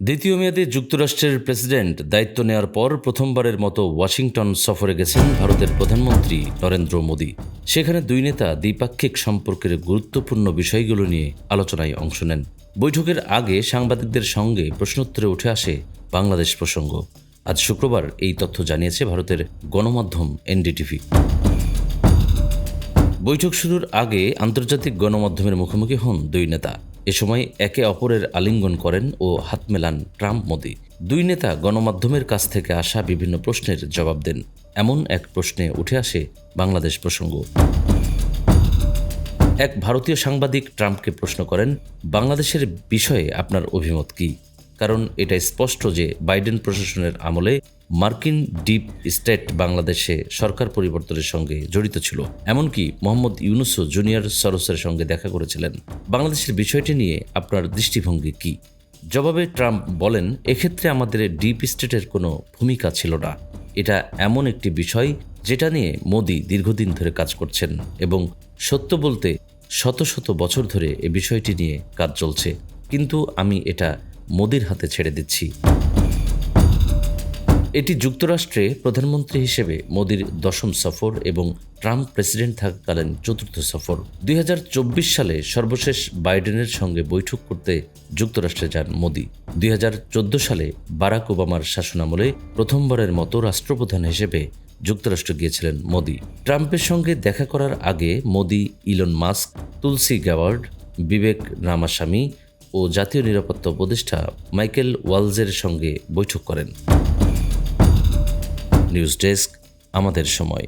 দ্বিতীয় মেয়াদে যুক্তরাষ্ট্রের প্রেসিডেন্ট দায়িত্ব নেওয়ার পর প্রথমবারের মতো ওয়াশিংটন সফরে গেছেন ভারতের প্রধানমন্ত্রী নরেন্দ্র মোদী। সেখানে দুই নেতা দ্বিপাক্ষিক সম্পর্কের গুরুত্বপূর্ণ বিষয়গুলো নিয়ে আলোচনায় অংশ নেন। বৈঠকের আগে সাংবাদিকদের সঙ্গে প্রশ্নোত্তরে উঠে আসে বাংলাদেশ প্রসঙ্গ। আজ শুক্রবার এই তথ্য জানিয়েছে ভারতের গণমাধ্যম এনডিটিভি। বৈঠক শুরুর আগে আন্তর্জাতিক গণমাধ্যমের মুখোমুখি হন দুই নেতা। এ সময় একে অপরের আলিঙ্গন করেন ও হাত মেলান ট্রাম্প মোদি। দুই নেতা গণমাধ্যমের কাছ থেকে আসা বিভিন্ন প্রশ্নের জবাব দেন। এমন এক প্রশ্নে উঠে আসে বাংলাদেশ প্রসঙ্গ। এক ভারতীয় সাংবাদিক ট্রাম্পকে প্রশ্ন করেন, বাংলাদেশের বিষয়ে আপনার অভিমত কী? কারণ এটা স্পষ্ট যে বাইডেন প্রশাসনের আমলে মার্কিন ডিপ স্টেট বাংলাদেশে সরকার পরিবর্তনের সঙ্গে জড়িত ছিল। এমনকি মোহাম্মদ ইউনুসও জুনিয়র সরোসের সঙ্গে দেখা করেছিলেন। বাংলাদেশের বিষয়টি নিয়ে আপনার দৃষ্টিভঙ্গি কী? জবাবে ট্রাম্প বলেন, এক্ষেত্রে আমাদের ডিপ স্টেটের কোনো ভূমিকা ছিল না। এটা এমন একটি বিষয় যেটা নিয়ে মোদি দীর্ঘদিন ধরে কাজ করছেন এবং সত্য বলতে শত শত বছর ধরে এ বিষয়টি নিয়ে কাজ চলছে, কিন্তু আমি এটা মোদির হাতে ছেড়ে দিচ্ছি। এটি যুক্তরাষ্ট্রে প্রধানমন্ত্রী হিসেবে মোদির 10ম সফর এবং ট্রাম্প প্রেসিডেন্ট থাকাকালীন 4র্থ সফর। 2024 সালে সর্বশেষ বাইডেনের সঙ্গে বৈঠক করতে যুক্তরাষ্ট্রে যান মোদি। 2014 সালে বারাক ওবামার শাসনামলে প্রথমবারের মতো রাষ্ট্রপ্রধান হিসেবে যুক্তরাষ্ট্র গিয়েছিলেন মোদি। ট্রাম্পের সঙ্গে দেখা করার আগে মোদি ইলন মাস্ক, তুলসি গ্যাবার্ড, বিবেক রামাস্বামী ও জাতীয় নিরাপত্তা উপদেষ্টা মাইকেল ওয়ালজের সঙ্গে বৈঠক করেন। নিউজ ডেস্ক, আমাদের সময়।